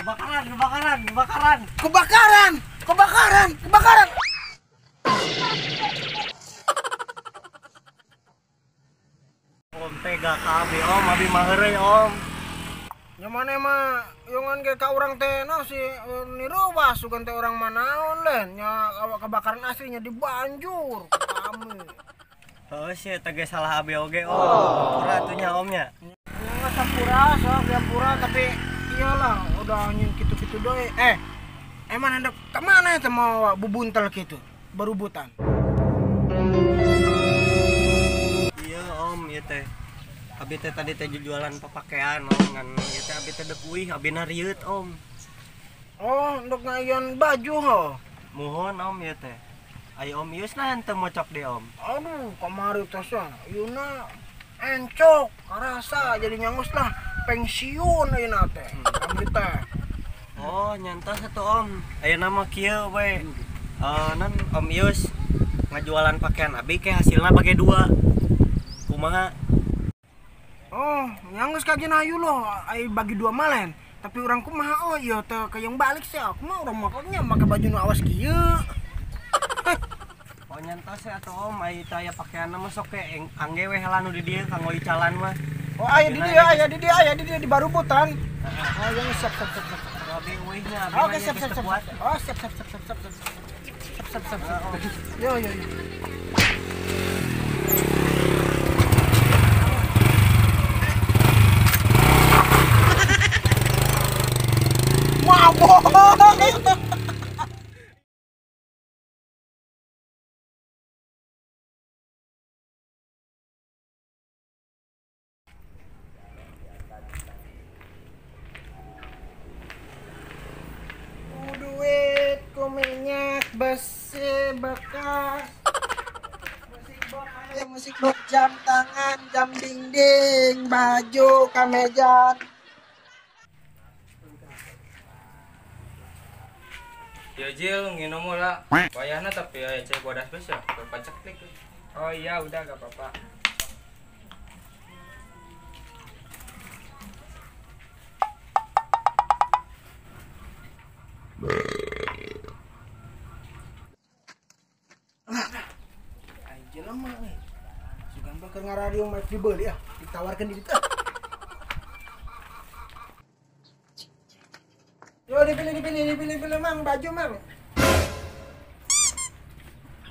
Kebakaran, kebakaran, kebakaran. Kebakaran, kebakaran, kebakaran. Om tega kami om, abi maherei om. Nyaman mah yongan ge ka urang teh no si niruwas sugan teh orang manaon len nya kebakaran aslinya di Banjur kami. Oh sih, tege salah abi oge om. Pura atunya omnya. Nggak sampura, sampura tapi iyalah udah nyin gitu-gitu doy. Emang hendak kemana ya mau bubuntel gitu berubutan? Iya om, iya teh. Abi teh tadi teh jualan pakaian om, ngan ieu teh abi teh dekuih, abi na rieut om. Oh, untuk ngayon baju ho. Muhun om ieu teh. Ayo om ius nah henteu mocok deh om. Aduh, kamari teh sia. Yuna encok, karasa jadi nyangus lah pensiun ayeuna teh. Abdi teh. Oh, nyantos atuh om. Ayeuna mah kieu we. Non om ius ngajualan pakaian abi ke hasilna bage dua. Kumaha? Oh, nyangus kajen ayu loh, ai bagi dua malen. Tapi orang kumaha oh iya teh kayang balik sih aku mah urang makanya make baju nu awas kieu. Oh nyantos ya atuh om, ai teh aya pakaianna mah sok ke angge we heula nu di dieu kanggo icalan mah. Oh aya di dia, aya di dia, aya di dia di barubutan. Oh yang siap. Abi uihnya, abi Oke, siap. Oh, siap. Yo. Mabok. Duit ku minyak besi bekas. Musik box jam tangan, jam dinding, baju kameja. Ya Jil, nginum lah. Wayahna tapi ya cek bodas bes ya, berpacak klik. Oh iya, udah gak apa-apa. Aja lama nih. Sugan bakal ngaradio mic dibeli ya, ditawarkan di situ. Yo dipilih mang baju mang.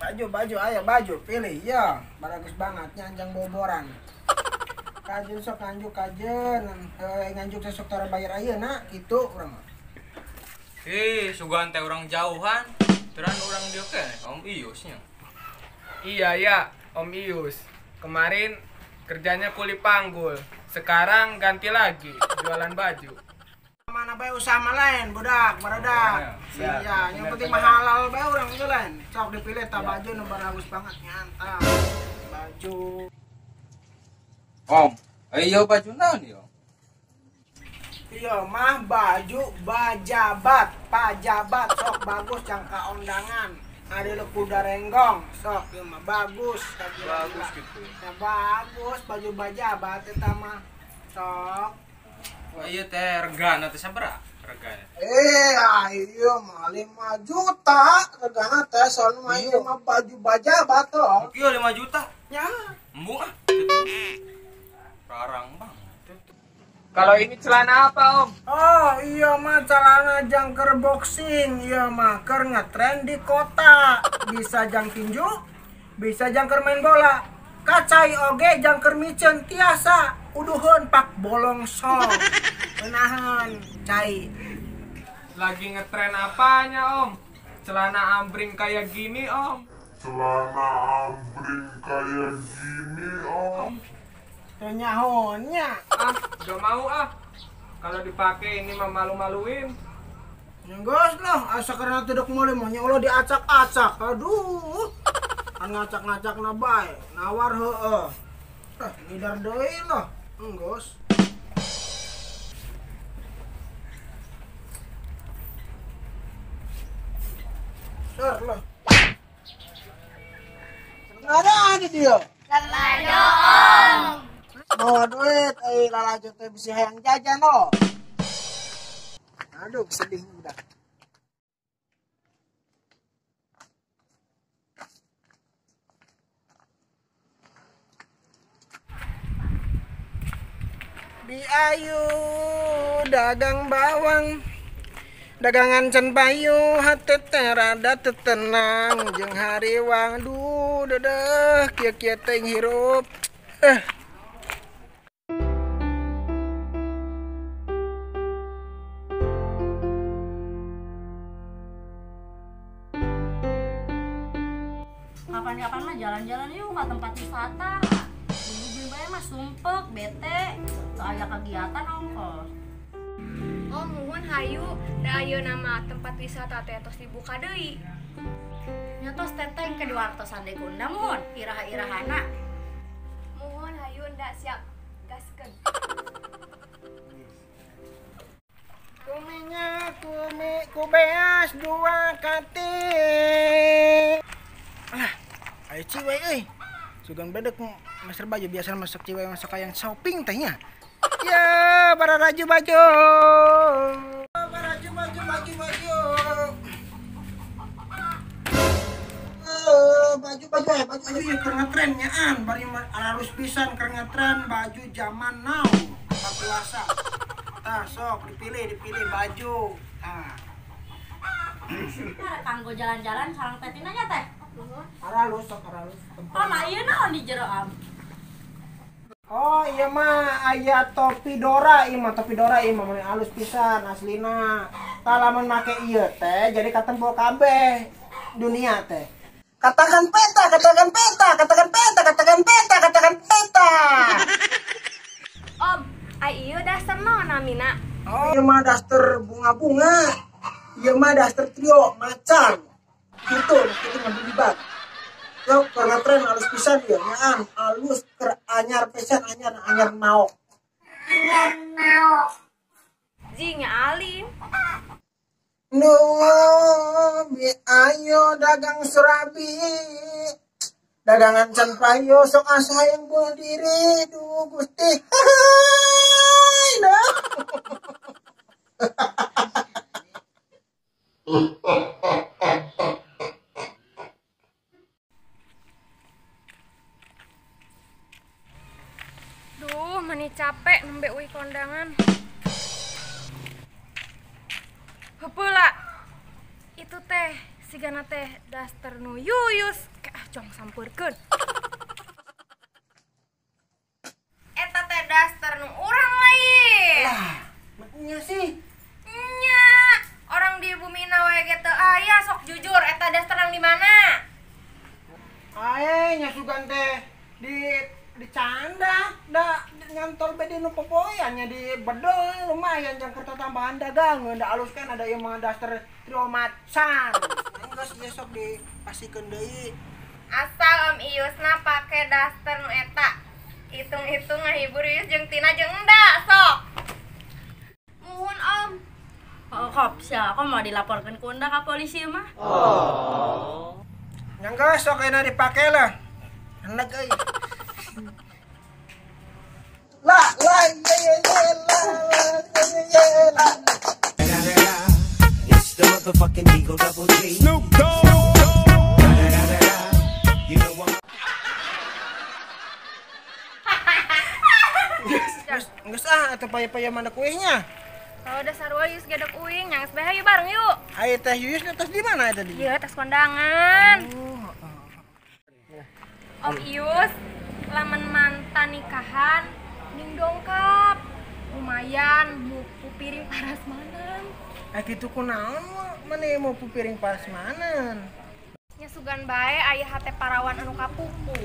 Baju ayo baju pilih ya, bagus banget nyanjang boboran. Kajen sok nganjuk kajen, nganjuk sok tara bayar ayeuna kitu urang. Sugan teh orang jauhan. Teran orang dia ke Om Iusnya. Iya ya, Om Ius. Kemarin kerjanya kuli panggul. Sekarang ganti lagi jualan baju. Mana bae usaha lain budak, baradak. Iya, yang penting mah halal bae urang itu lain. Sok dipilih ta baju nu bagus banget nyantap. Baju. Om, ayo baju naon yo? Iya mah baju pajabat sok bagus jangka undangan. Ada lu kuda renggong, sok ieu mah bagus. Bagus gitu. Ya bagus baju bajabat eta mah. Sok. Wah iya teh regana teh sabaraha regana? Iya mah 5 juta regana teh soalnya mah ieu mah baju bajabat toh. Kieu 5 juta. Ya. Embung ah. Rarang bang. Kalau ini celana apa, Om? Oh iya mah celana jangker boxing, iya mah keur ngetren di kota. Bisa jang tinju, bisa jangker main bola. Kacai oge jangker micen tiasa uduhun pak bolong sol. Benahan cai. Lagi ngetren apanya, Om? Celana ambring kayak gini, Om. Celana ambring kayak gini om. Nyahonya. Gak mau ah. Kalau dipakai ini mah malu-maluin. Nggak lah, asa karena tidak mulai mah Allah diacak-acak. Aduh. Kan ngacak-ngacak na bae, nawar heueuh. Ngidar deui lah. Enggos. Ser lah. Ada dia. Sengaja om. Bawa duit, lalajut teh bisa hayang jajan lo. Aduh, sedih udah. Di ayu dagang bawang, dagangan can payu hati terada tenang jeung hariwang duh dedeh kieu-kieu teuing hirup. Kapan-kapan mah jalan-jalan yuk ke tempat wisata. Bumi bae mah sumpek, bete, teu aya kegiatan ongkos. Oh muhun hayu, da ayeuna nama tempat wisata teh tos dibuka deui. Nya tos teteng ke diwartosan deui kunda mun, iraha-irahana. Muhun hayu nda siap gaskeun. Kuminya ku beas dua kati. Alah, ayo ciwai euy. Sugan bedek master baju biasa masak ciwai masak yang shopping tehnya. Ya, para raju baju. Para raju baju. Baju ya keur ngetren nyaan, bari halus pisan keur ngetren baju zaman now. Puasa. Tah sok dipilih baju. Tah. Kanggo jalan-jalan sareng tetina nya teh. Aralus. Oh, mah ieu naon di jero am? Oh iya mah aya topi Dora ieu mah mun halus pisan aslina. Tah lamun make ieu teh jadi katempo kabeh dunia teh. Katakan peta. Om, ai ieu daster naon namina? Oh ieu mah daster bunga-bunga. Ieu mah daster trio macan. Gitu ngambil libat. Yo karena tren halus pisan ieu nyaan halus keur anyar pisan anyar naok. Ji nya alim. Bi ayo dagang surabi. Dagangan can payo sok asa yang bunuh diri. Duh Gusti. Hai dah. Duh, mani capek nembe uih kondangan. Heula. Itu teh sigana teh daster nu yuyus. Jong sampurkeun. Eta teh daster nu urang lain. Lah, maknya sih. Nya, orang di bumi nawe ge teu aya sok jujur eta daster nang di mana? Ae nya sugan teh di canda da nyantol bede nu popoyan nya di bedol lumayan jang kerta tambahan dagang da alus kan ada ieu mah daster trio macan. Enggeus besok dipasikeun deui. Asal Om Iusna pake daster nu eta. Hitung-hitung ngahibur Ius jeung Tina jeung enda sok. Muhun Om. Oh, kop sia, aku mau dilaporkan ke unda ka polisi mah. Yang geus sok euna dipake lah. Hendak euy. La It's the motherfucking Eagle Double G. Snoop Dogg. You know what? Geus atuh paya-paya mana kuehnya. Kalau dasar Yus gedek uing nyangis bae hayu bareng yuk. Ayo teh Yuyus tos di mana eta di? Ieu tes kondangan. Om Ius, lamun mantan nikahan ning dongkap. Lumayan mu piring parasmanan. Kitu kunaon maneh mau pupiring parasmanan. Nya sugan bae aya hate parawan anu kapupu.